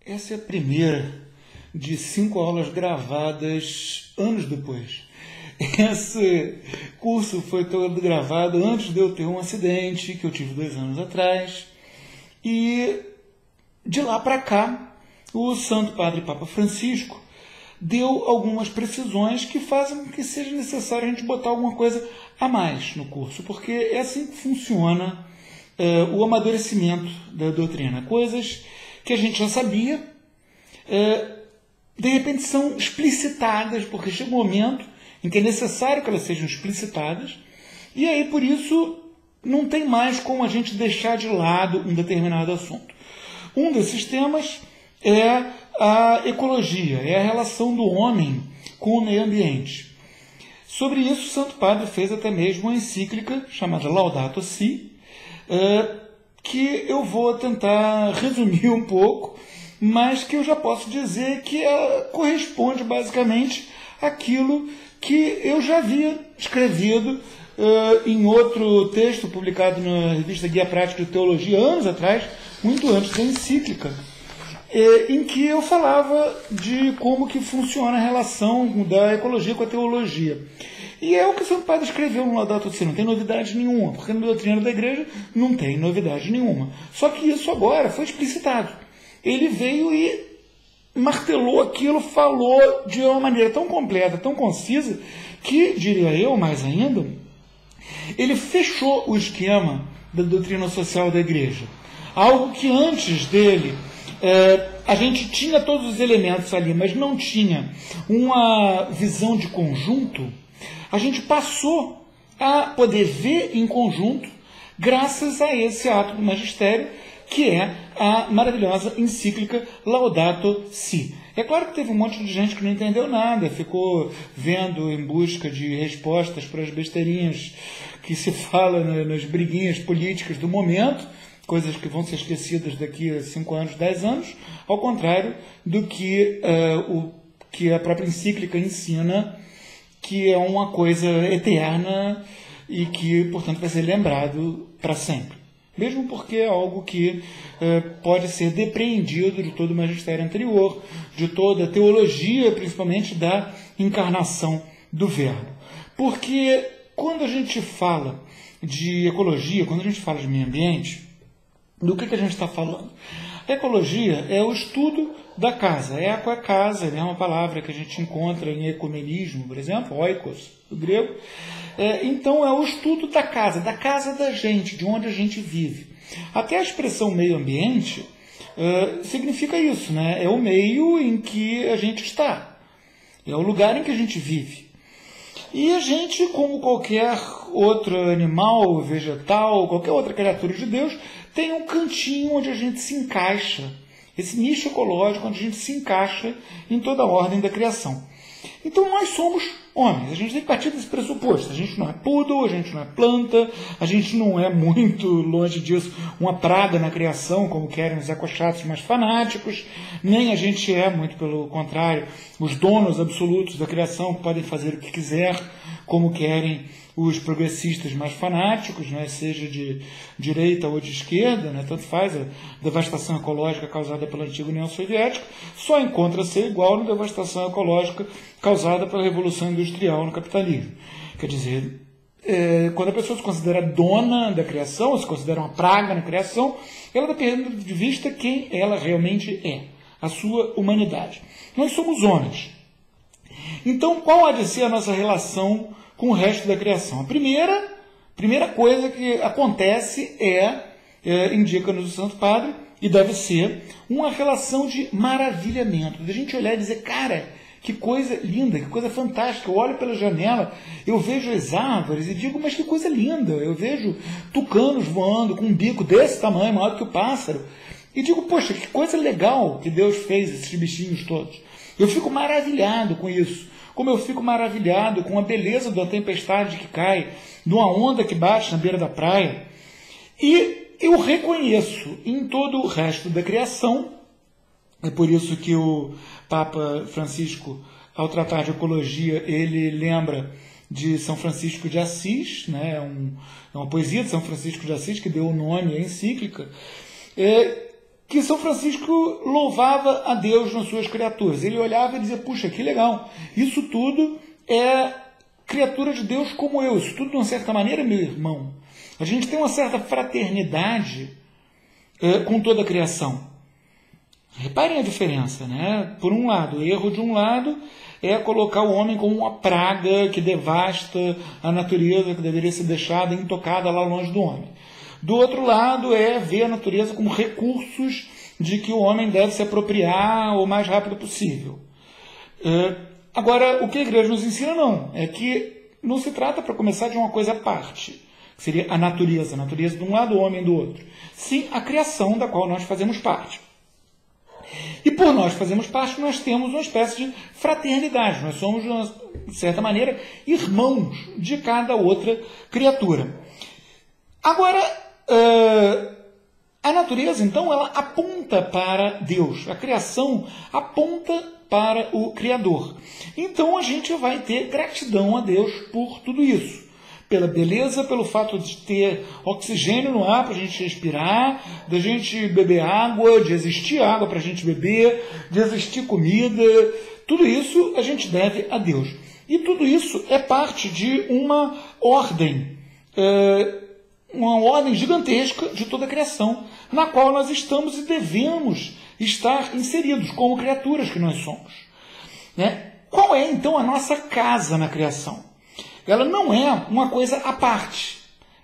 Essa é a primeira de 5 aulas gravadas anos depois. Esse curso foi todo gravado antes de eu ter um acidente que eu tive 2 anos atrás. E de lá para cá, o Santo Padre Papa Francisco deu algumas precisões que fazem com que seja necessário a gente botar alguma coisa a mais no curso, porque é assim que funciona o amadurecimento da doutrina. Coisas que a gente já sabia, de repente são explicitadas, porque chega um momento em que é necessário que elas sejam explicitadas, e aí por isso não tem mais como a gente deixar de lado um determinado assunto. Um desses temas é a ecologia, é a relação do homem com o meio ambiente. Sobre isso, o Santo Padre fez até mesmo uma encíclica chamada Laudato Si, que eu vou tentar resumir um pouco, mas que eu já posso dizer que corresponde basicamente àquilo que eu já havia escrevido em outro texto publicado na revista Guia Prática de Teologia, anos atrás, muito antes da encíclica, em que eu falava de como que funciona a relação da ecologia com a teologia. E é o que o Santo Padre escreveu no Laudato Si, não tem novidade nenhuma, porque na doutrina da igreja não tem novidade nenhuma. Só que isso agora foi explicitado. Ele veio e martelou aquilo, falou de uma maneira tão completa, tão concisa, que, diria eu, mais ainda, ele fechou o esquema da doutrina social da igreja. Algo que antes dele a gente tinha todos os elementos ali, mas não tinha uma visão de conjunto. A gente passou a poder ver em conjunto graças a esse ato do magistério, que é a maravilhosa encíclica Laudato Si. É claro que teve um monte de gente que não entendeu nada, ficou vendo em busca de respostas para as besteirinhas que se fala nas briguinhas políticas do momento, coisas que vão ser esquecidas daqui a 5 anos, 10 anos, ao contrário do que que a própria encíclica ensina, que é uma coisa eterna e que, portanto, vai ser lembrado para sempre. Mesmo porque é algo que pode ser depreendido de todo o magistério anterior, de toda a teologia, principalmente da encarnação do Verbo. Porque quando a gente fala de ecologia, quando a gente fala de meio ambiente, do que a gente está falando? A ecologia é o estudo da casa. Eco é casa, é uma palavra que a gente encontra em ecumenismo, por exemplo, oikos, do grego. Então é o estudo da casa da gente, de onde a gente vive. Até a expressão meio ambiente significa isso, né? É o meio em que a gente está, é o lugar em que a gente vive. E a gente, como qualquer outro animal, vegetal, qualquer outra criatura de Deus, tem um cantinho onde a gente se encaixa, esse nicho ecológico onde a gente se encaixa em toda a ordem da criação. Então nós somos homens, a gente tem que partir desse pressuposto. A gente não é poodle, a gente não é planta, a gente não é muito longe disso uma praga na criação, como querem os ecochatos mais fanáticos, nem a gente é, muito pelo contrário, os donos absolutos da criação que podem fazer o que quiser, como querem os progressistas mais fanáticos, né, seja de direita ou de esquerda, né, tanto faz. A devastação ecológica causada pela antiga União Soviética só encontra ser igual na devastação ecológica causada pela Revolução Industrial no capitalismo. Quer dizer, quando a pessoa se considera dona da criação, se considera uma praga na criação, ela está perdendo de vista quem ela realmente é, a sua humanidade. Nós somos homens. Então, qual há de ser a nossa relação com o resto da criação? A primeira coisa que acontece indica-nos o Santo Padre, e deve ser uma relação de maravilhamento, de a gente olhar e dizer, cara, que coisa linda, que coisa fantástica. Eu olho pela janela, eu vejo as árvores e digo, mas que coisa linda. Eu vejo tucanos voando com um bico desse tamanho, maior do que o pássaro, e digo, poxa, que coisa legal que Deus fez esses bichinhos todos. Eu fico maravilhado com isso. Como eu fico maravilhado com a beleza da tempestade que cai, de uma onda que bate na beira da praia. E eu reconheço em todo o resto da criação. É por isso que o Papa Francisco, ao tratar de ecologia, ele lembra de São Francisco de Assis, né? É uma poesia de São Francisco de Assis que deu o nome à encíclica. que São Francisco louvava a Deus nas suas criaturas. Ele olhava e dizia, puxa, que legal, isso tudo é criatura de Deus como eu, isso tudo de uma certa maneira é meu irmão. A gente tem uma certa fraternidade com toda a criação. Reparem a diferença, né? Por um lado, o erro de um lado é colocar o homem como uma praga que devasta a natureza, que deveria ser deixada intocada lá longe do homem. Do outro lado é ver a natureza como recursos de que o homem deve se apropriar o mais rápido possível. Agora, o que a igreja nos ensina não, é que não se trata, para começar, de uma coisa à parte, que seria a natureza de um lado, o homem do outro. Sim, a criação da qual nós fazemos parte. E por nós fazermos parte, nós temos uma espécie de fraternidade. Nós somos, de certa maneira, irmãos de cada outra criatura. Agora, a natureza, então, ela aponta para Deus. A criação aponta para o Criador. Então, a gente vai ter gratidão a Deus por tudo isso. Pela beleza, pelo fato de ter oxigênio no ar para a gente respirar, da gente beber água, de existir água para a gente beber, de existir comida. Tudo isso a gente deve a Deus. E tudo isso é parte de uma ordem gigantesca de toda a criação, na qual nós estamos e devemos estar inseridos como criaturas que nós somos. Né? Qual é, então, a nossa casa na criação? Ela não é uma coisa à parte.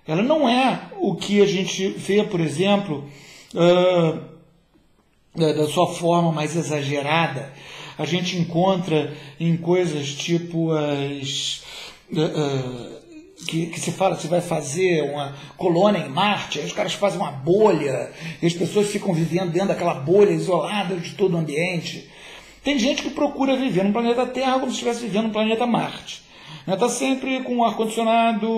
Ela não é o que a gente vê, por exemplo, da sua forma mais exagerada. A gente encontra em coisas tipo que se fala que se vai fazer uma colônia em Marte, aí os caras fazem uma bolha, e as pessoas ficam vivendo dentro daquela bolha isolada de todo o ambiente. Tem gente que procura viver no planeta Terra como se estivesse vivendo no planeta Marte. Está sempre com ar-condicionado,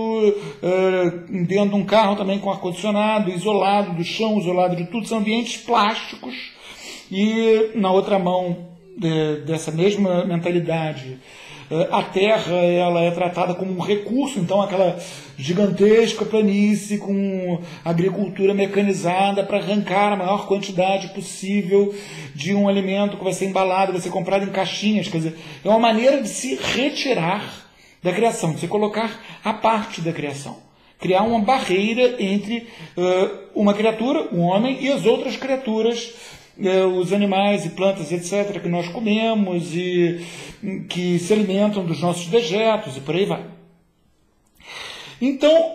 dentro de um carro também com ar-condicionado, isolado do chão, isolado de tudo, são ambientes plásticos. E na outra mão dessa mesma mentalidade, a terra ela é tratada como um recurso, então aquela gigantesca planície com agricultura mecanizada para arrancar a maior quantidade possível de um alimento que vai ser embalado, vai ser comprado em caixinhas. Quer dizer, é uma maneira de se retirar da criação, de se colocar à parte da criação. Criar uma barreira entre uma criatura, o homem, e as outras criaturas, os animais e plantas, etc., que nós comemos e que se alimentam dos nossos dejetos e por aí vai. Então,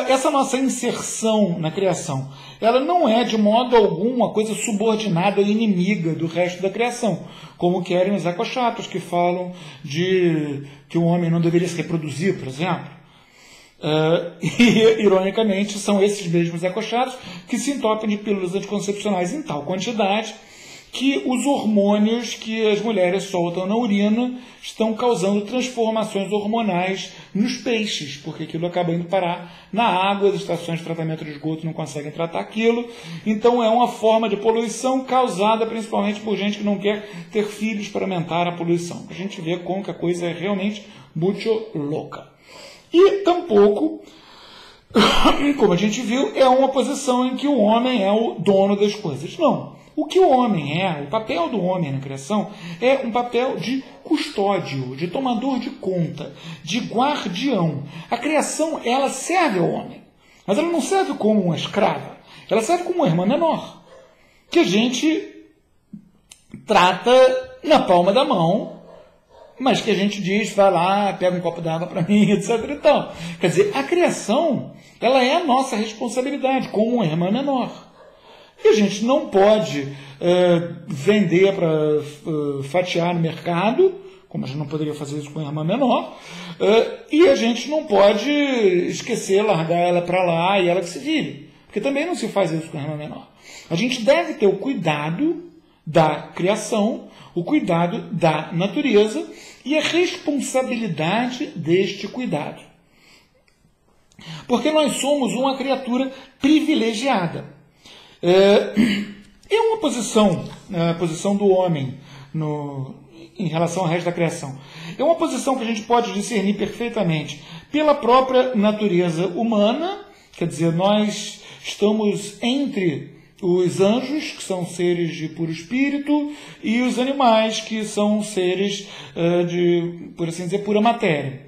essa nossa inserção na criação, ela não é de modo algum uma coisa subordinada e inimiga do resto da criação, como querem os ecochatos, que falam de que o homem não deveria se reproduzir, por exemplo. E, ironicamente, são esses mesmos ecochatos que se entopem de pílulas anticoncepcionais em tal quantidade que os hormônios que as mulheres soltam na urina estão causando transformações hormonais nos peixes, porque aquilo acaba indo parar na água, as estações de tratamento de esgoto não conseguem tratar aquilo. Então é uma forma de poluição causada principalmente por gente que não quer ter filhos para aumentar a poluição. A gente vê como que a coisa é realmente muito louca. E tampouco, como a gente viu, é uma posição em que o homem é o dono das coisas. Não. O que o homem é, o papel do homem na criação, é um papel de custódio, de tomador de conta, de guardião. A criação, ela serve ao homem, mas ela não serve como uma escrava, ela serve como uma irmã menor, que a gente trata na palma da mão, mas que a gente diz, vai lá, pega um copo d'água para mim, etc. e tal. Quer dizer, a criação, ela é a nossa responsabilidade, como uma irmã menor. E a gente não pode vender para fatiar no mercado, como a gente não poderia fazer isso com a irmã menor, e a gente não pode esquecer, largar ela para lá e ela que se vire, porque também não se faz isso com a irmã menor. A gente deve ter o cuidado da criação, o cuidado da natureza e a responsabilidade deste cuidado. Porque nós somos uma criatura privilegiada. É uma posição, a posição do homem em relação ao resto da criação. É uma posição que a gente pode discernir perfeitamente pela própria natureza humana, quer dizer, nós estamos entre os anjos, que são seres de puro espírito, e os animais, que são seres de, por assim dizer, pura matéria.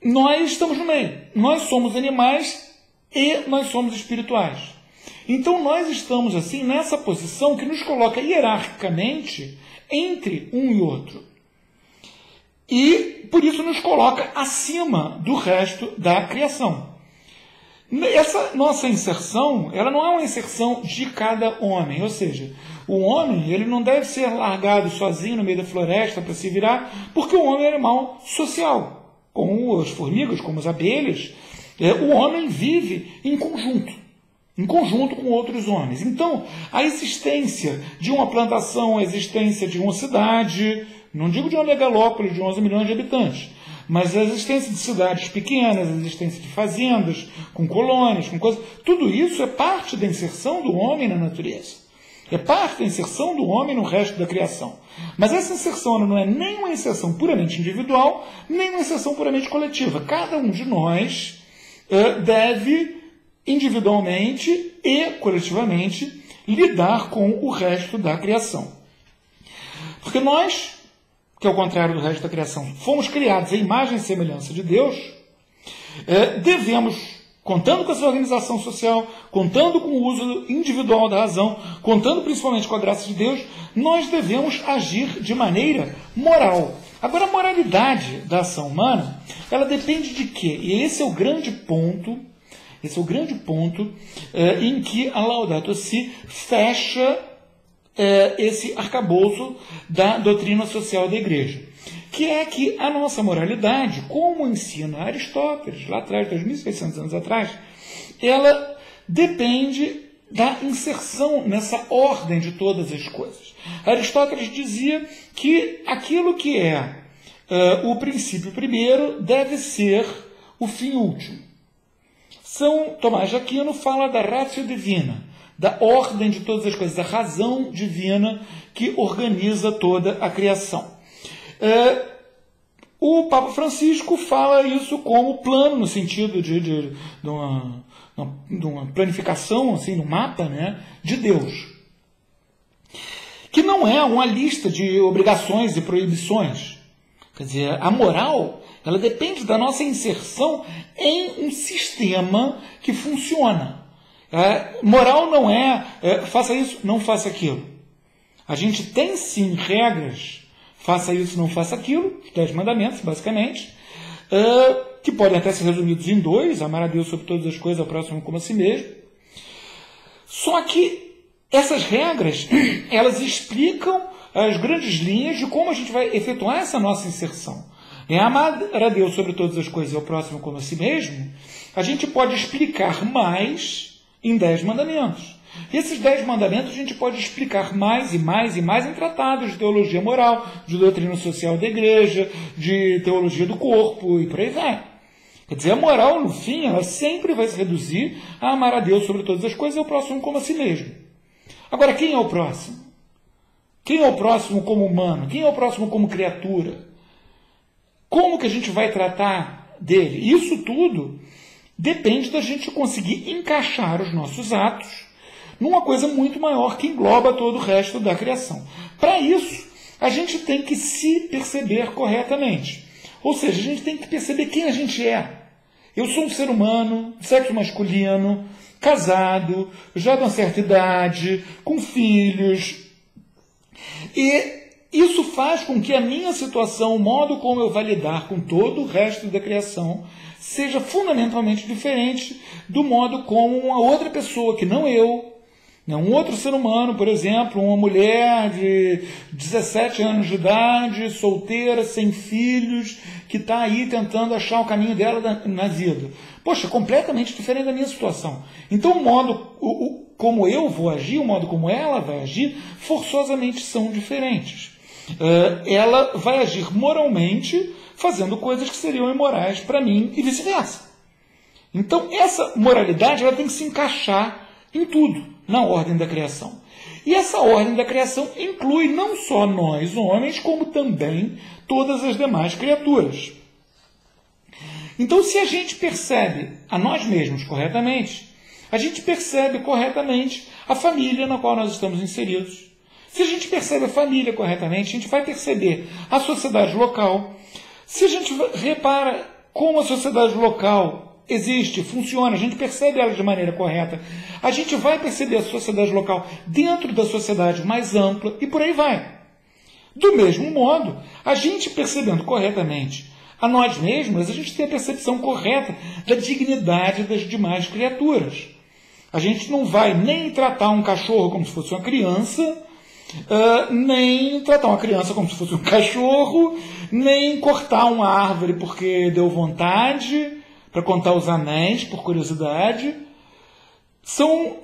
Nós estamos no meio. Nós somos animais e nós somos espirituais. Então nós estamos assim nessa posição que nos coloca hierarquicamente entre um e outro. E por isso nos coloca acima do resto da criação. Essa nossa inserção, ela não é uma inserção de cada homem, ou seja, o homem ele não deve ser largado sozinho no meio da floresta para se virar, porque o homem é um animal social, como as formigas, como as abelhas. O homem vive em conjunto com outros homens. Então, a existência de uma plantação, a existência de uma cidade, não digo de uma megalópole de 11 milhões de habitantes, mas a existência de cidades pequenas, a existência de fazendas, com colônias, com coisas, tudo isso é parte da inserção do homem na natureza. É parte da inserção do homem no resto da criação. Mas essa inserção não é nem uma inserção puramente individual, nem uma inserção puramente coletiva. Cada um de nós deve, individualmente e coletivamente, lidar com o resto da criação. Porque nós, que ao contrário do resto da criação, fomos criados à imagem e semelhança de Deus, devemos, contando com essa organização social, contando com o uso individual da razão, contando principalmente com a graça de Deus, nós devemos agir de maneira moral. Agora, a moralidade da ação humana, ela depende de quê? E esse é o grande ponto, em que a Laudato Si fecha esse arcabouço da doutrina social da Igreja, que é que a nossa moralidade, como ensina Aristóteles, lá atrás, 2.600 anos atrás, ela depende da inserção nessa ordem de todas as coisas. Aristóteles dizia que aquilo que é o princípio primeiro deve ser o fim último. São Tomás de Aquino fala da ratio divina, da ordem de todas as coisas, da razão divina que organiza toda a criação. O Papa Francisco fala isso como plano, no sentido de uma planificação, assim, no mapa, né, de Deus. Que não é uma lista de obrigações e proibições. Quer dizer, a moral, ela depende da nossa inserção em um sistema que funciona. Moral não é faça isso, não faça aquilo. A gente tem sim regras, faça isso, não faça aquilo, os 10 mandamentos, basicamente, que podem até ser resumidos em 2, amar a Deus sobre todas as coisas, ao próximo como a si mesmo. Só que essas regras, elas explicam as grandes linhas de como a gente vai efetuar essa nossa inserção. Amar a Deus sobre todas as coisas e ao próximo como a si mesmo, a gente pode explicar mais em 10 mandamentos. E esses 10 mandamentos a gente pode explicar mais e mais e mais em tratados de teologia moral, de doutrina social da igreja, de teologia do corpo e por aí vai. Quer dizer, a moral, no fim, ela sempre vai se reduzir a amar a Deus sobre todas as coisas e ao próximo como a si mesmo. Agora, quem é o próximo? Quem é o próximo como humano? Quem é o próximo como criatura? Como que a gente vai tratar dele? Isso tudo depende da gente conseguir encaixar os nossos atos numa coisa muito maior que engloba todo o resto da criação. Para isso, a gente tem que se perceber corretamente. Ou seja, a gente tem que perceber quem a gente é. Eu sou um ser humano, sexo masculino, casado, já de uma certa idade, com filhos. E isso faz com que a minha situação, o modo como eu vou lidar com todo o resto da criação, seja fundamentalmente diferente do modo como uma outra pessoa, que não eu, um outro ser humano, por exemplo, uma mulher de 17 anos de idade, solteira, sem filhos, que está aí tentando achar o caminho dela na vida. Poxa, completamente diferente da minha situação. Então o modo como eu vou agir, o modo como ela vai agir, forçosamente são diferentes. Ela vai agir moralmente, fazendo coisas que seriam imorais para mim e vice-versa. Então, essa moralidade ela tem que se encaixar em tudo, na ordem da criação. E essa ordem da criação inclui não só nós, homens, como também todas as demais criaturas. Então, se a gente percebe a nós mesmos corretamente, a gente percebe corretamente a família na qual nós estamos inseridos. Se a gente percebe a família corretamente, a gente vai perceber a sociedade local. Se a gente repara como a sociedade local existe, funciona, a gente percebe ela de maneira correta, a gente vai perceber a sociedade local dentro da sociedade mais ampla e por aí vai. Do mesmo modo, a gente percebendo corretamente a nós mesmos, a gente tem a percepção correta da dignidade das demais criaturas. A gente não vai nem tratar um cachorro como se fosse uma criança, nem tratar uma criança como se fosse um cachorro, nem cortar uma árvore porque deu vontade, para contar os anéis, por curiosidade. São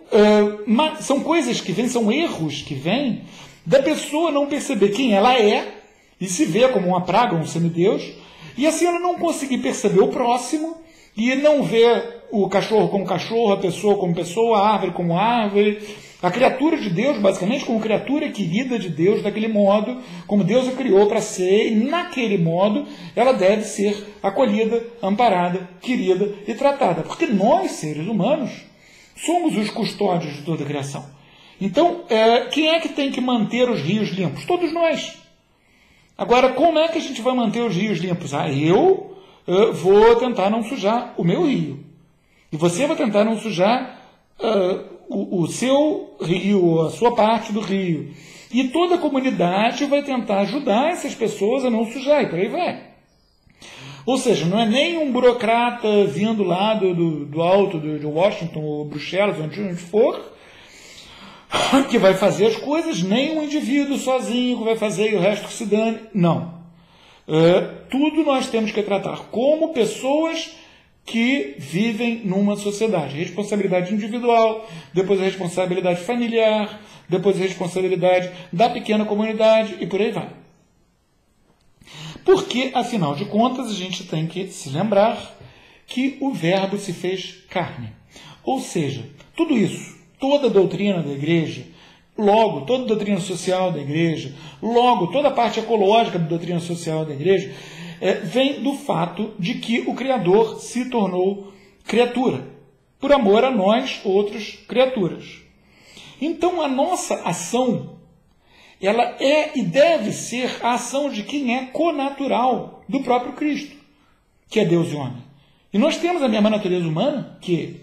coisas que vêm, são erros que vêm da pessoa não perceber quem ela é e se vê como uma praga, um semideus, e assim ela não conseguir perceber o próximo e não ver o cachorro como cachorro, a pessoa como pessoa, a árvore como árvore, a criatura de Deus, basicamente, como criatura querida de Deus, daquele modo, como Deus a criou para ser, e naquele modo ela deve ser acolhida, amparada, querida e tratada. Porque nós, seres humanos, somos os custódios de toda a criação. Então, quem é que tem que manter os rios limpos? Todos nós. Agora, como é que a gente vai manter os rios limpos? Eu vou tentar não sujar o meu rio. E você vai tentar não sujar o seu rio, a sua parte do rio. E toda a comunidade vai tentar ajudar essas pessoas a não sujar, e por aí vai. Ou seja, não é nem um burocrata vindo lá do alto de Washington ou Bruxelas, onde for, que vai fazer as coisas, nem um indivíduo sozinho que vai fazer e o resto que se dane. Não. Tudo nós temos que tratar como pessoas que vivem numa sociedade. Responsabilidade individual, depois a responsabilidade familiar, depois a responsabilidade da pequena comunidade e por aí vai. Porque, afinal de contas, a gente tem que se lembrar que o Verbo se fez carne. Ou seja, tudo isso, toda a doutrina da igreja, logo, toda a doutrina social da igreja, logo, toda a parte ecológica da doutrina social da igreja, vem do fato de que o Criador se tornou criatura, por amor a nós, outras criaturas. Então, a nossa ação, ela é e deve ser a ação de quem é connatural do próprio Cristo, que é Deus e homem. E nós temos a mesma natureza humana que Ele.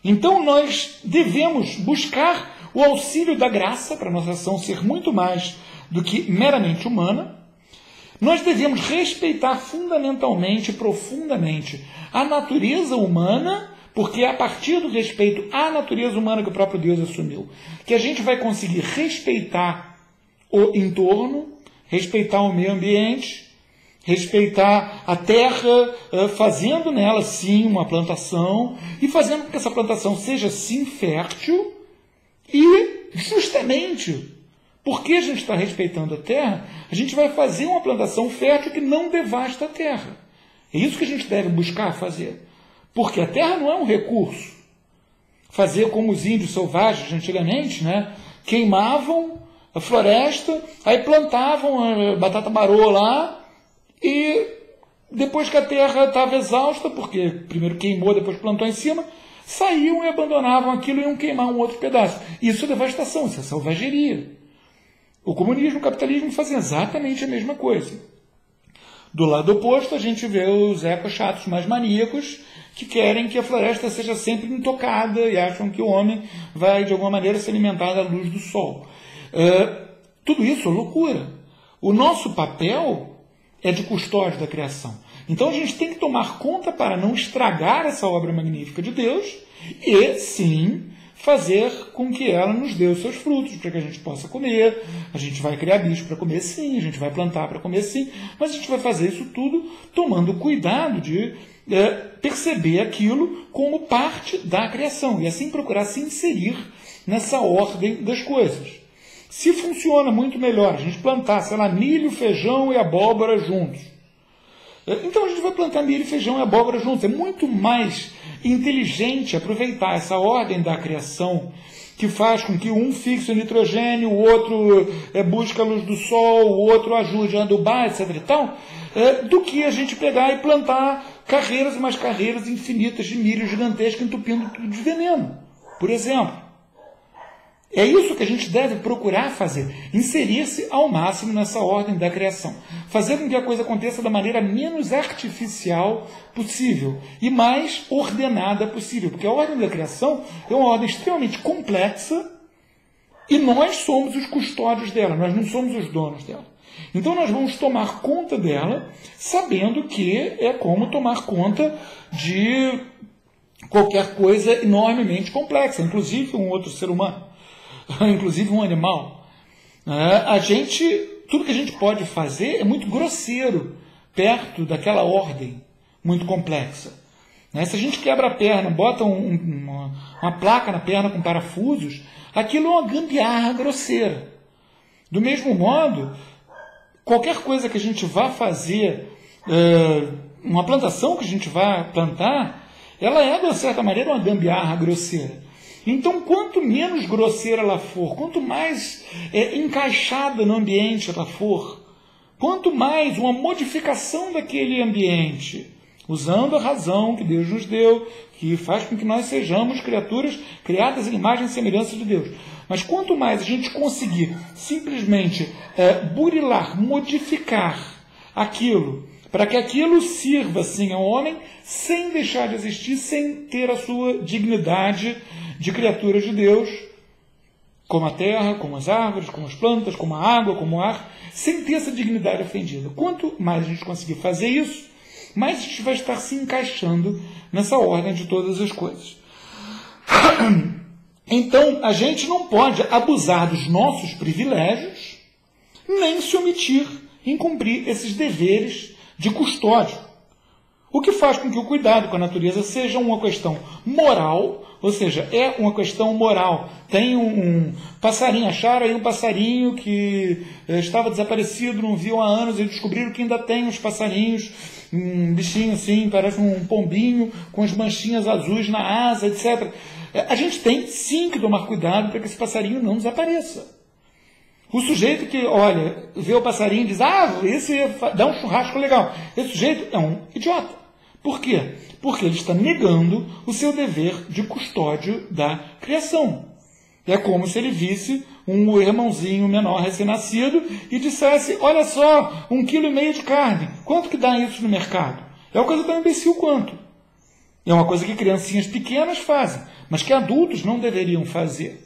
Então, nós devemos buscar o auxílio da graça para a nossa ação ser muito mais do que meramente humana. Nós devemos respeitar fundamentalmente, profundamente, a natureza humana, porque é a partir do respeito à natureza humana que o próprio Deus assumiu, que a gente vai conseguir respeitar o entorno, respeitar o meio ambiente, respeitar a terra, fazendo nela, sim, uma plantação, e fazendo com que essa plantação seja, sim, fértil, e justamente porque a gente está respeitando a terra, a gente vai fazer uma plantação fértil que não devasta a terra. É isso que a gente deve buscar fazer. Porque a terra não é um recurso. Fazer como os índios selvagens antigamente, né? Queimavam a floresta, aí plantavam a batata baroa lá, e depois que a terra estava exausta, porque primeiro queimou, depois plantou em cima, saíam e abandonavam aquilo e iam queimar um outro pedaço. Isso é devastação, isso é selvageria. O comunismo e o capitalismo fazem exatamente a mesma coisa. Do lado oposto, a gente vê os eco-chatos mais maníacos que querem que a floresta seja sempre intocada e acham que o homem vai, de alguma maneira, se alimentar da luz do sol. Tudo isso é loucura. O nosso papel é de custódio da criação. Então a gente tem que tomar conta para não estragar essa obra magnífica de Deus e, sim, fazer com que ela nos dê os seus frutos, para que a gente possa comer. A gente vai criar bicho para comer, sim, a gente vai plantar para comer, sim, mas a gente vai fazer isso tudo tomando cuidado de perceber aquilo como parte da criação e assim procurar se inserir nessa ordem das coisas. Se funciona muito melhor a gente plantar, sei lá, milho, feijão e abóbora juntos, então a gente vai plantar milho, feijão e abóbora juntos. É muito mais inteligente aproveitar essa ordem da criação que faz com que um fixe o nitrogênio, o outro busque a luz do sol, o outro ajude a adubar, etc. e tal, do que a gente pegar e plantar carreiras e mais carreiras infinitas de milho gigantesco entupindo tudo de veneno, por exemplo. É isso que a gente deve procurar fazer, inserir-se ao máximo nessa ordem da criação, fazer com que a coisa aconteça da maneira menos artificial possível e mais ordenada possível, porque a ordem da criação é uma ordem extremamente complexa e nós somos os custódios dela, nós não somos os donos dela. Então nós vamos tomar conta dela, sabendo que é como tomar conta de qualquer coisa enormemente complexa, inclusive um outro ser humano, inclusive um animal. Tudo que a gente pode fazer é muito grosseiro perto daquela ordem muito complexa. Se a gente quebra a perna, bota uma placa na perna com parafusos, aquilo é uma gambiarra grosseira. Do mesmo modo, qualquer coisa que a gente vá fazer, uma plantação que a gente vá plantar, ela é, de certa maneira, uma gambiarra grosseira. Então, quanto menos grosseira ela for, quanto mais encaixada no ambiente ela for, quanto mais uma modificação daquele ambiente, usando a razão que Deus nos deu, que faz com que nós sejamos criaturas criadas em imagem e semelhança de Deus. Mas quanto mais a gente conseguir simplesmente burilar, modificar aquilo, para que aquilo sirva sim ao homem, sem deixar de existir, sem ter a sua dignidade de criatura de Deus, como a terra, como as árvores, como as plantas, como a água, como o ar, sem ter essa dignidade ofendida. Quanto mais a gente conseguir fazer isso, mais a gente vai estar se encaixando nessa ordem de todas as coisas. Então, a gente não pode abusar dos nossos privilégios, nem se omitir em cumprir esses deveres de custódio. O que faz com que o cuidado com a natureza seja uma questão moral, ou seja, é uma questão moral. Tem um passarinho, acharam aí um passarinho que estava desaparecido, não viam há anos, e descobriram que ainda tem uns passarinhos, um bichinho assim, parece um pombinho, com as manchinhas azuis na asa, etc. A gente tem sim que tomar cuidado para que esse passarinho não desapareça. O sujeito que, olha, vê o passarinho e diz, esse dá um churrasco legal. Esse sujeito é um idiota. Por quê? Porque ele está negando o seu dever de custódio da criação. É como se ele visse um irmãozinho menor recém-nascido e dissesse, olha só, 1,5 kg de carne. Quanto que dá isso no mercado? É uma coisa tão imbecil quanto. É uma coisa que criancinhas pequenas fazem, mas que adultos não deveriam fazer.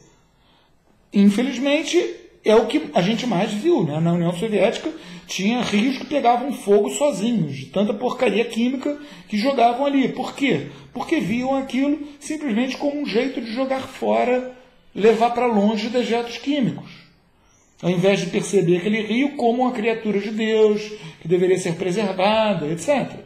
Infelizmente, é o que a gente mais viu, né? Na União Soviética tinha rios que pegavam fogo sozinhos, de tanta porcaria química que jogavam ali. Por quê? Porque viam aquilo simplesmente como um jeito de jogar fora, levar para longe dejetos químicos. Ao invés de perceber aquele rio como uma criatura de Deus, que deveria ser preservada, etc.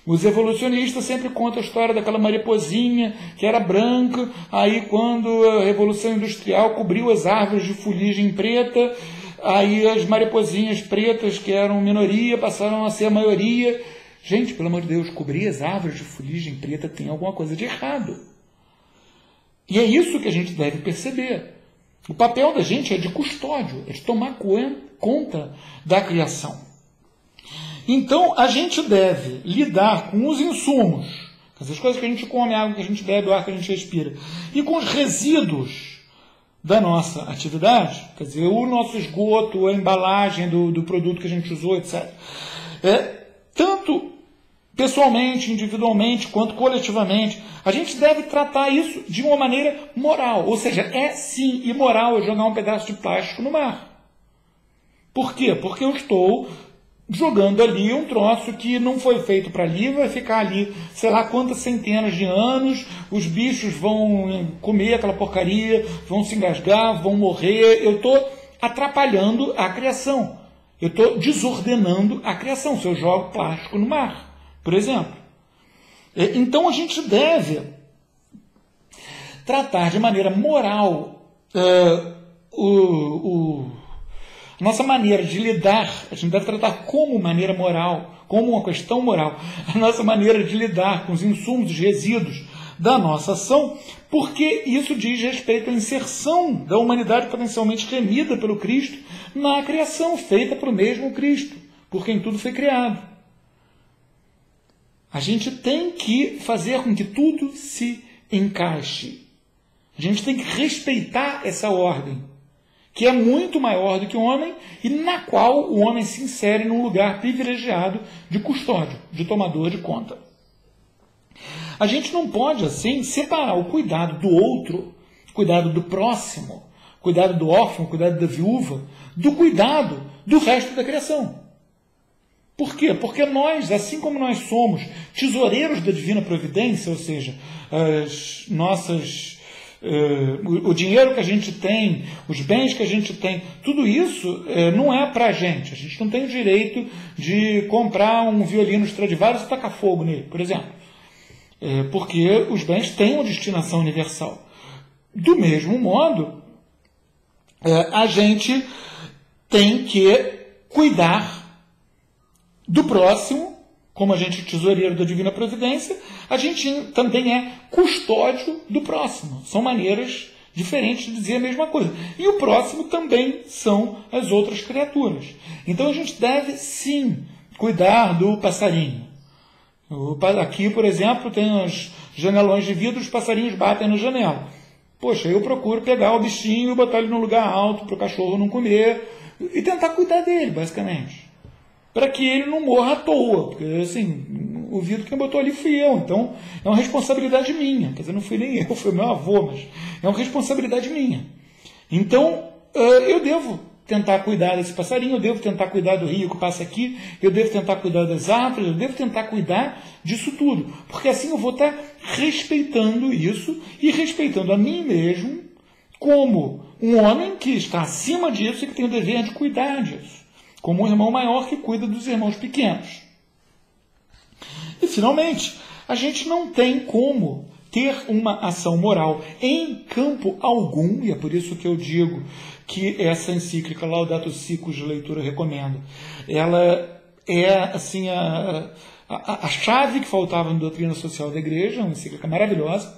Os evolucionistas sempre contam a história daquela mariposinha que era branca, aí quando a Revolução Industrial cobriu as árvores de fuligem preta, aí as mariposinhas pretas, que eram minoria, passaram a ser a maioria. Gente, pelo amor de Deus, cobrir as árvores de fuligem preta tem alguma coisa de errado. E é isso que a gente deve perceber. O papel da gente é de custódio, é de tomar conta da criação. Então, a gente deve lidar com os insumos, essas coisas que a gente come, a água que a gente bebe, o ar que a gente respira, e com os resíduos da nossa atividade, quer dizer, o nosso esgoto, a embalagem do produto que a gente usou, etc. Tanto pessoalmente, individualmente, quanto coletivamente, a gente deve tratar isso de uma maneira moral, ou seja, é sim imoral eu jogar um pedaço de plástico no mar. Por quê? Porque eu estou jogando ali um troço que não foi feito para ali, vai ficar ali, sei lá quantas centenas de anos, os bichos vão comer aquela porcaria, vão se engasgar, vão morrer, eu estou atrapalhando a criação, eu estou desordenando a criação, se eu jogo plástico no mar, por exemplo. Então a gente deve tratar de maneira moral a nossa maneira de lidar, a gente deve tratar como maneira moral, como uma questão moral, a nossa maneira de lidar com os insumos, os resíduos da nossa ação, porque isso diz respeito à inserção da humanidade potencialmente remida pelo Cristo na criação feita pelo mesmo Cristo, por quem tudo foi criado. A gente tem que fazer com que tudo se encaixe. A gente tem que respeitar essa ordem, que é muito maior do que o homem e na qual o homem se insere num lugar privilegiado de custódio, de tomador de conta. A gente não pode, assim, separar o cuidado do outro, cuidado do próximo, cuidado do órfão, cuidado da viúva, do cuidado do resto da criação. Por quê? Porque nós, assim como nós somos tesoureiros da divina providência, ou seja, as nossas, o dinheiro que a gente tem, os bens que a gente tem, tudo isso não é para a gente não tem o direito de comprar um violino Stradivarius e tacar fogo nele, por exemplo. Porque os bens têm uma destinação universal. Do mesmo modo, a gente tem que cuidar do próximo, como a gente é tesoureiro da divina providência, a gente também é custódio do próximo. São maneiras diferentes de dizer a mesma coisa. E o próximo também são as outras criaturas. Então a gente deve, sim, cuidar do passarinho. Aqui, por exemplo, tem os janelões de vidro, os passarinhos batem na janela. Poxa, eu procuro pegar o bichinho e botar ele num lugar alto para o cachorro não comer e tentar cuidar dele, basicamente. Para que ele não morra à toa, porque assim, o vidro quem botou ali fui eu, então é uma responsabilidade minha. Quer dizer, não fui nem eu, foi meu avô, mas é uma responsabilidade minha. Então, eu devo tentar cuidar desse passarinho, eu devo tentar cuidar do rio que passa aqui, eu devo tentar cuidar das árvores, eu devo tentar cuidar disso tudo, porque assim eu vou estar respeitando isso e respeitando a mim mesmo como um homem que está acima disso e que tem o dever de cuidar disso, como um irmão maior que cuida dos irmãos pequenos. E, finalmente, a gente não tem como ter uma ação moral em campo algum, e é por isso que eu digo que essa encíclica Laudato Si, cuja leitura eu recomendo, ela é assim a chave que faltava na doutrina social da Igreja, uma encíclica maravilhosa.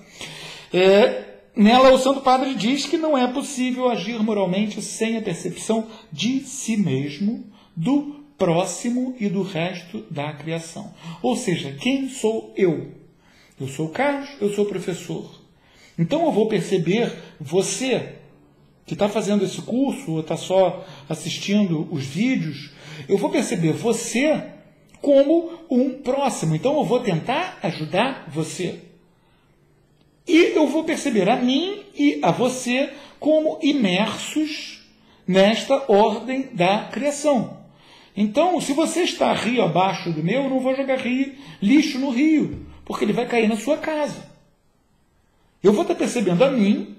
Nela o Santo Padre diz que não é possível agir moralmente sem a percepção de si mesmo, do próximo e do resto da criação. Ou seja, quem sou eu? Eu sou o Carlos, eu sou o professor. Então eu vou perceber você que está fazendo esse curso ou está só assistindo os vídeos, eu vou perceber você como um próximo. Então eu vou tentar ajudar você. E eu vou perceber a mim e a você como imersos nesta ordem da criação. Então, se você está rio abaixo do meu, eu não vou jogar lixo no rio, porque ele vai cair na sua casa. Eu vou estar percebendo a mim,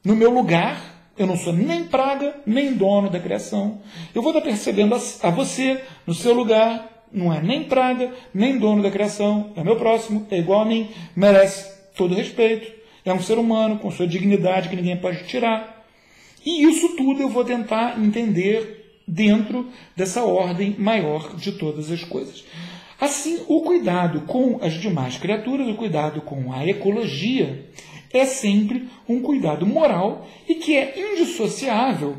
no meu lugar, eu não sou nem praga, nem dono da criação. Eu vou estar percebendo a você, no seu lugar, não é nem praga, nem dono da criação, é meu próximo, é igual a mim, merece todo respeito, é um ser humano com sua dignidade que ninguém pode tirar. E isso tudo eu vou tentar entender dentro dessa ordem maior de todas as coisas. Assim, o cuidado com as demais criaturas, o cuidado com a ecologia, é sempre um cuidado moral e que é indissociável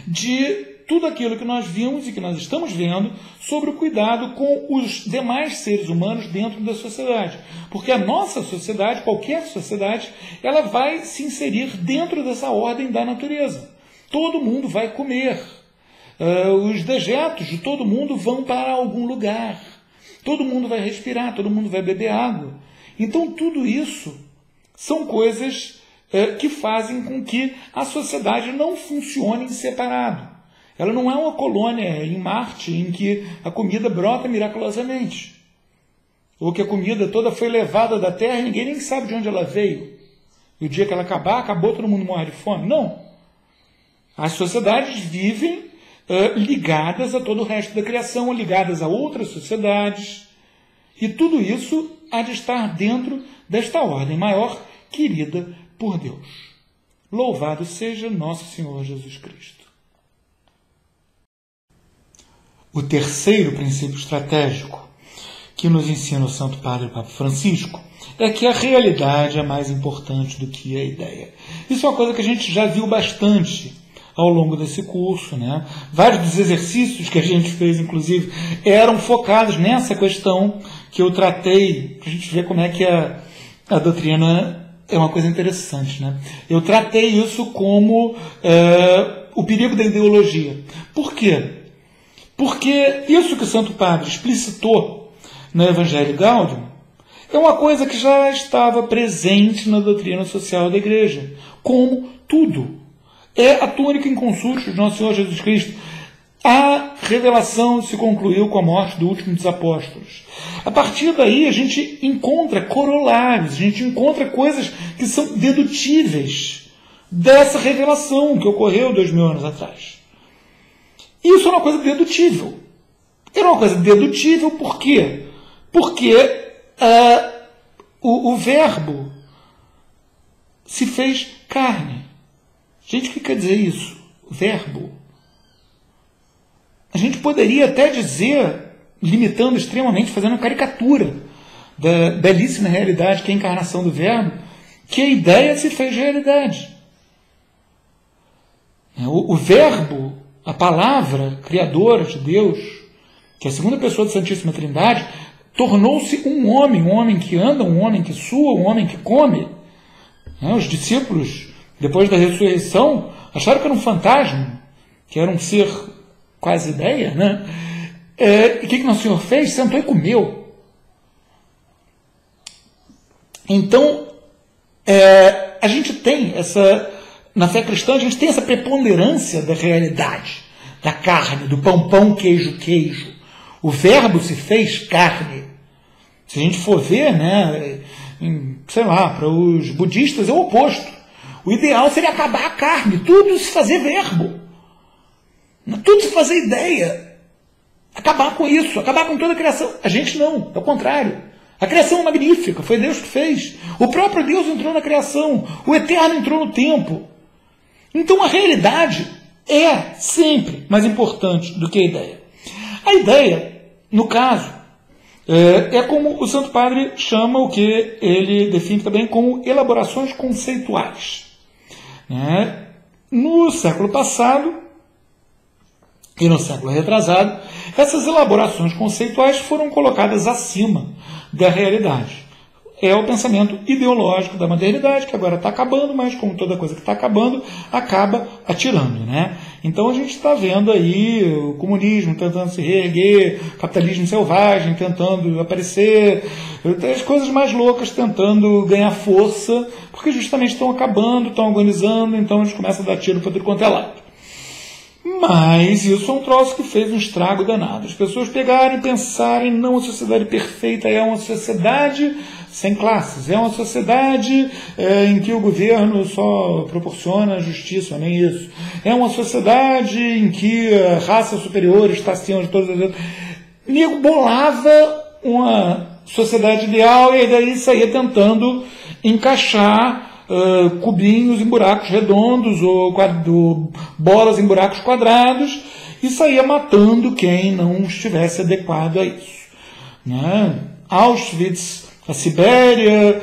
de tudo aquilo que nós vimos e que nós estamos vendo sobre o cuidado com os demais seres humanos dentro da sociedade. Porque a nossa sociedade, qualquer sociedade, ela vai se inserir dentro dessa ordem da natureza. Todo mundo vai comer. Os dejetos de todo mundo vão para algum lugar. Todo mundo vai respirar, todo mundo vai beber água. Então, tudo isso são coisas que fazem com que a sociedade não funcione em separado. Ela não é uma colônia em Marte em que a comida brota miraculosamente. Ou que a comida toda foi levada da Terra e ninguém nem sabe de onde ela veio. E o dia que ela acabar, acabou, todo mundo morre de fome. Não. As sociedades vivem ligadas a todo o resto da criação, ligadas a outras sociedades. E tudo isso há de estar dentro desta ordem maior, querida por Deus. Louvado seja nosso Senhor Jesus Cristo. O terceiro princípio estratégico que nos ensina o Santo Padre Papa Francisco é que a realidade é mais importante do que a ideia. Isso é uma coisa que a gente já viu bastante ao longo desse curso, né? Vários dos exercícios que a gente fez, inclusive, eram focados nessa questão que eu tratei, para a gente ver como é que a doutrina é uma coisa interessante, né? Eu tratei isso como o perigo da ideologia. Por quê? Porque isso que o Santo Padre explicitou no Evangelho Gaudium é uma coisa que já estava presente na doutrina social da Igreja, como tudo. É a túnica inconsútil de Nosso Senhor Jesus Cristo. A revelação se concluiu com a morte do último dos apóstolos. A partir daí a gente encontra corolários, a gente encontra coisas que são dedutíveis dessa revelação que ocorreu 2000 anos atrás. Isso é uma coisa dedutível. Era uma coisa dedutível por quê? Porque o Verbo se fez carne. Gente, o que quer dizer isso? Verbo. A gente poderia até dizer, limitando extremamente, fazendo uma caricatura da belíssima realidade que é a encarnação do Verbo, que a ideia se fez realidade. O Verbo, a palavra criadora de Deus, que é a segunda pessoa da Santíssima Trindade, tornou-se um homem que anda, um homem que sua, um homem que come. Os discípulos, depois da ressurreição, acharam que era um fantasma, que era um ser quase ideia, né? E o que Nosso Senhor fez? Sentou e comeu. Então, a gente tem na fé cristã, a gente tem essa preponderância da realidade, da carne, do pão, queijo. O Verbo se fez carne. Se a gente for ver, né, sei lá, para os budistas é o oposto. O ideal seria acabar a carne, tudo se fazer verbo. Tudo se fazer ideia. Acabar com isso, acabar com toda a criação. A gente não, é o contrário. A criação é magnífica, foi Deus que fez. O próprio Deus entrou na criação, o Eterno entrou no tempo. Então a realidade é sempre mais importante do que a ideia. A ideia, no caso, é como o Santo Padre chama o que ele define também como elaborações conceituais. No século passado e no século retrasado, essas elaborações conceituais foram colocadas acima da realidade. É o pensamento ideológico da modernidade, que agora está acabando, mas como toda coisa que está acabando, acaba atirando, né? Então a gente está vendo aí o comunismo tentando se reerguer, o capitalismo selvagem tentando aparecer, as coisas mais loucas tentando ganhar força, porque justamente estão acabando, estão agonizando, então a gente começa a dar tiro para tudo quanto é lado. Mas isso é um troço que fez um estrago danado. As pessoas pegarem e pensarem, não, a sociedade perfeita é uma sociedade sem classes, é uma sociedade em que o governo só proporciona justiça, nem isso. É uma sociedade em que a raça superior está acima de todas as outras. Nego bolava uma sociedade ideal e daí saía tentando encaixar cubinhos em buracos redondos ou bolas em buracos quadrados e saía matando quem não estivesse adequado a isso. Auschwitz, a Sibéria,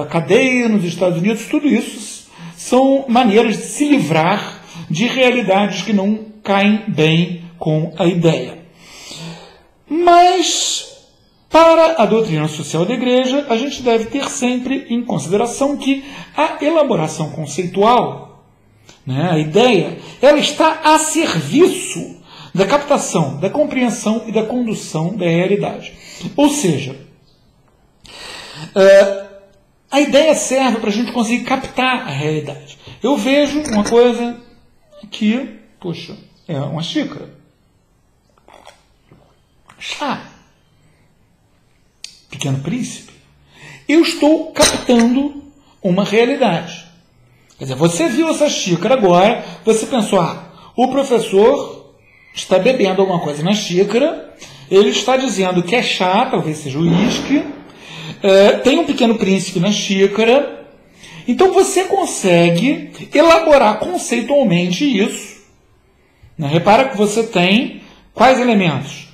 a cadeia nos Estados Unidos, tudo isso são maneiras de se livrar de realidades que não caem bem com a ideia. Mas, para a doutrina social da Igreja, a gente deve ter sempre em consideração que a elaboração conceitual, a ideia, ela está a serviço da captação, da compreensão e da condução da realidade. Ou seja, a ideia serve para a gente conseguir captar a realidade. Eu vejo uma coisa que, poxa, é uma xícara. Chá. Pequeno Príncipe. Eu estou captando uma realidade. Quer dizer, você viu essa xícara agora, você pensou, o professor está bebendo alguma coisa na xícara, ele está dizendo que é chá, talvez seja uísque, tem um Pequeno Príncipe na xícara, então você consegue elaborar conceitualmente isso. Repara que você tem quais elementos?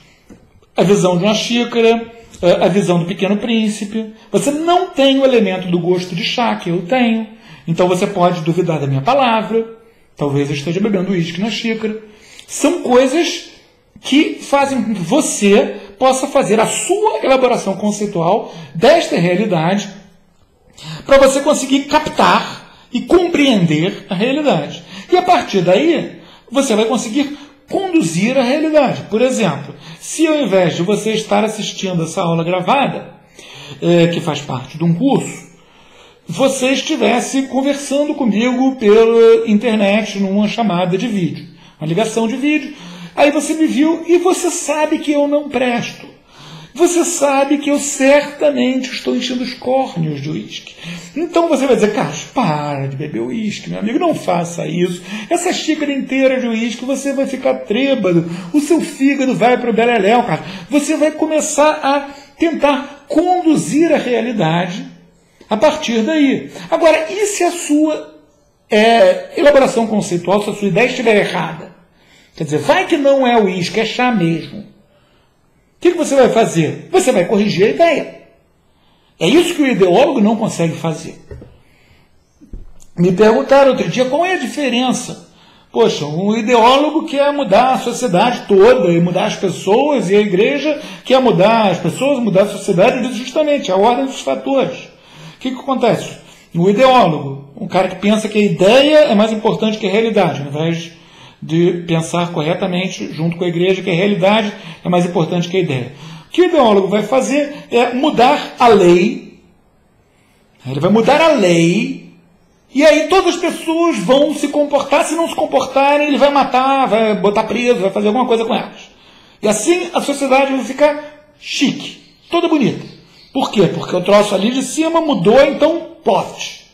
A visão de uma xícara, a visão do Pequeno Príncipe. Você não tem o elemento do gosto de chá, que eu tenho. Então você pode duvidar da minha palavra. Talvez eu esteja bebendo uísque na xícara. São coisas que fazem com que você possa fazer a sua elaboração conceitual desta realidade para você conseguir captar e compreender a realidade. E a partir daí, você vai conseguir conduzir a realidade. Por exemplo, se ao invés de você estar assistindo essa aula gravada, que faz parte de um curso, você estivesse conversando comigo pela internet, numa chamada de vídeo, uma ligação de vídeo, aí você me viu e você sabe que eu não presto. Você sabe que eu certamente estou enchendo os córneos de uísque. Então você vai dizer, Carlos, para de beber uísque, meu amigo, não faça isso. Essa xícara inteira de uísque, você vai ficar trêbado, o seu fígado vai para o beleléu, Carlos. Você vai começar a tentar conduzir a realidade a partir daí. Agora, e se a sua elaboração conceitual, se a sua ideia estiver errada? Quer dizer, vai que não é uísque, é chá mesmo. O que você vai fazer? Você vai corrigir a ideia. É isso que o ideólogo não consegue fazer. Me perguntaram outro dia qual é a diferença. Poxa, um ideólogo quer mudar a sociedade toda e mudar as pessoas, e a igreja quer mudar as pessoas, mudar a sociedade, justamente a ordem dos fatores. O que acontece? O ideólogo, um cara que pensa que a ideia é mais importante que a realidade, ao invés de pensar corretamente junto com a igreja que a realidade é mais importante que a ideia. O que o ideólogo vai fazer é mudar a lei. Ele vai mudar a lei e aí todas as pessoas vão se comportar. Se não se comportarem, ele vai matar, vai botar preso, vai fazer alguma coisa com elas. E assim a sociedade vai ficar chique, toda bonita. Por quê? Porque o troço ali de cima mudou, então poste.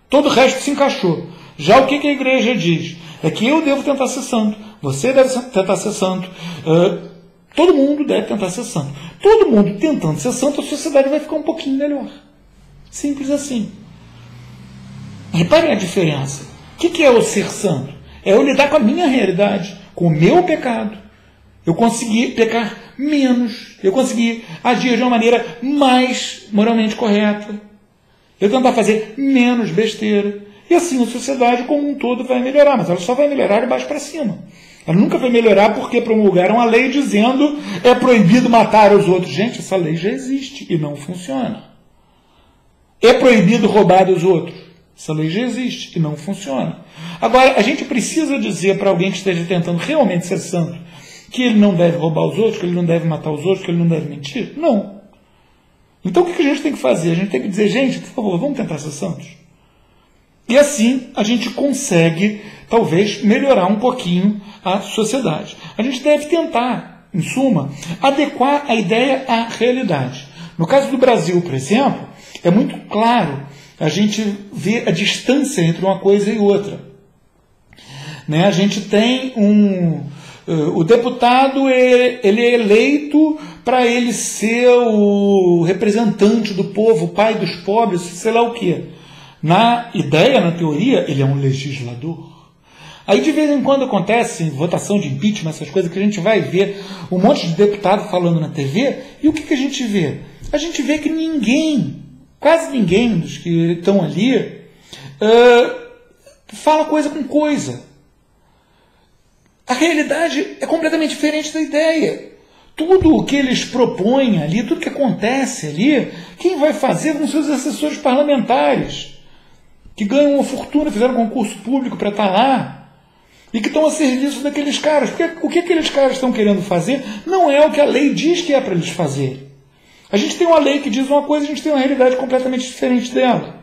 Todo o resto se encaixou. Já o que a igreja diz? É que eu devo tentar ser santo, você deve tentar ser santo, todo mundo deve tentar ser santo. Todo mundo tentando ser santo, a sociedade vai ficar um pouquinho melhor. Simples assim. Reparem a diferença. O que é o ser santo? É eu lidar com a minha realidade, com o meu pecado. Eu conseguir pecar menos, eu conseguir agir de uma maneira mais moralmente correta. Eu tentar fazer menos besteira. E assim a sociedade como um todo vai melhorar, mas ela só vai melhorar de baixo para cima. Ela nunca vai melhorar porque promulgaram a lei dizendo é proibido matar os outros. Gente, essa lei já existe e não funciona. É proibido roubar dos outros. Essa lei já existe e não funciona. Agora, a gente precisa dizer para alguém que esteja tentando realmente ser santo que ele não deve roubar os outros, que ele não deve matar os outros, que ele não deve mentir? Não. Então o que a gente tem que fazer? A gente tem que dizer, gente, por favor, vamos tentar ser santos. E assim a gente consegue, talvez, melhorar um pouquinho a sociedade. A gente deve tentar, em suma, adequar a ideia à realidade. No caso do Brasil, por exemplo, é muito claro a gente ver a distância entre uma coisa e outra. Né? A gente tem o deputado, ele é eleito para ele ser o representante do povo, o pai dos pobres, sei lá o quê. Na ideia, na teoria, ele é um legislador. Aí de vez em quando acontece votação de impeachment, essas coisas que a gente vai ver um monte de deputado falando na TV, e o que a gente vê? A gente vê que ninguém, quase ninguém dos que estão ali, fala coisa com coisa. A realidade é completamente diferente da ideia. Tudo o que eles propõem ali, tudo que acontece ali, quem vai fazer são seus assessores parlamentares, que ganham uma fortuna, fizeram um concurso público para estar lá, e que estão a serviço daqueles caras. Porque o que aqueles caras estão querendo fazer não é o que a lei diz que é para eles fazerem. A gente tem uma lei que diz uma coisa, a gente tem uma realidade completamente diferente dela.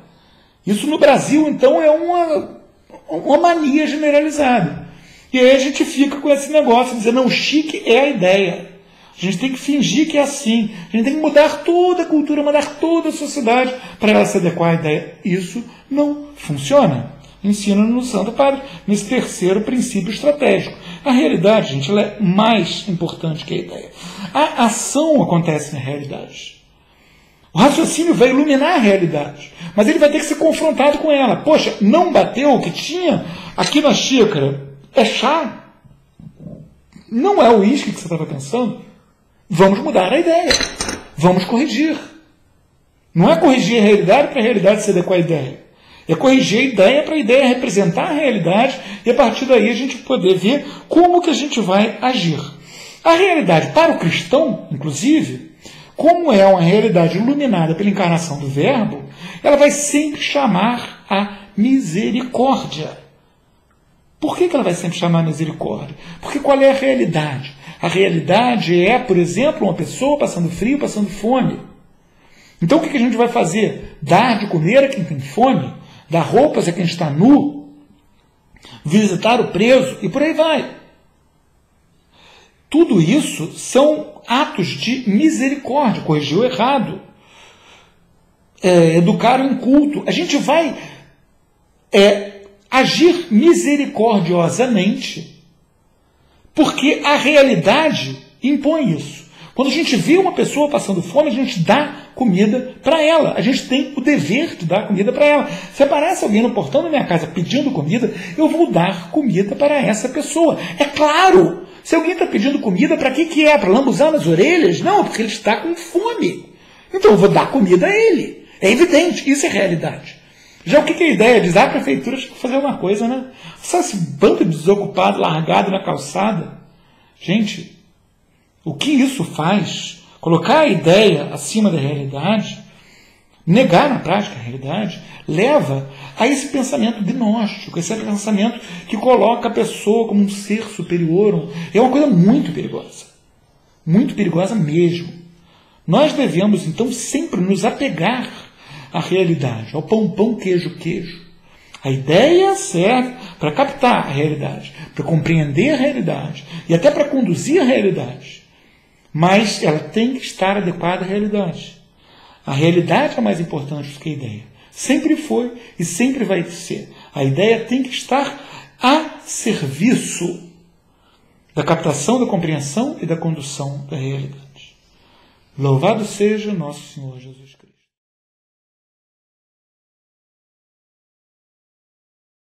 Isso no Brasil, então, é uma mania generalizada. E aí a gente fica com esse negócio de dizer, não, chique é a ideia. A gente tem que fingir que é assim. A gente tem que mudar toda a cultura, mudar toda a sociedade para ela se adequar à ideia. Isso não funciona. Ensina no Santo Padre, nesse terceiro princípio estratégico. A realidade, gente, ela é mais importante que a ideia. A ação acontece na realidade. O raciocínio vai iluminar a realidade, mas ele vai ter que ser confrontado com ela. Poxa, não bateu o que tinha aqui na xícara? É chá? Não é o uísque que você estava pensando? Vamos mudar a ideia. Vamos corrigir. Não é corrigir a realidade para a realidade se adequar à ideia. É corrigir a ideia para a ideia representar a realidade e a partir daí a gente poder ver como que a gente vai agir. A realidade para o cristão, inclusive, como é uma realidade iluminada pela encarnação do Verbo, ela vai sempre chamar a misericórdia. Por que ela vai sempre chamar a misericórdia? Porque qual é a realidade? A realidade é, por exemplo, uma pessoa passando frio, passando fome. Então o que a gente vai fazer? Dar de comer a quem tem fome, dar roupas a quem está nu, visitar o preso e por aí vai. Tudo isso são atos de misericórdia, corrigir o errado, educar o inculto. A gente vai agir misericordiosamente, porque a realidade impõe isso. Quando a gente vê uma pessoa passando fome, a gente dá comida para ela. A gente tem o dever de dar comida para ela. Se aparece alguém no portão da minha casa pedindo comida, eu vou dar comida para essa pessoa. É claro! Se alguém está pedindo comida, para que é? Para lambuzar nas orelhas? Não, porque ele está com fome. Então eu vou dar comida a ele. É evidente, isso é realidade. Já o que é a ideia? Diz, a prefeitura tinha que fazer uma coisa, né? Só esse bando de desocupado, largado na calçada. Gente, o que isso faz? Colocar a ideia acima da realidade, negar na prática a realidade, leva a esse pensamento gnóstico, esse pensamento que coloca a pessoa como um ser superior. É uma coisa muito perigosa mesmo. Nós devemos, então, sempre nos apegar à realidade, ao pão, pão, queijo, queijo. A ideia serve para captar a realidade, para compreender a realidade e até para conduzir a realidade. Mas ela tem que estar adequada à realidade. A realidade é mais importante do que a ideia. Sempre foi e sempre vai ser. A ideia tem que estar a serviço da captação, da compreensão e da condução da realidade. Louvado seja nosso Senhor Jesus Cristo.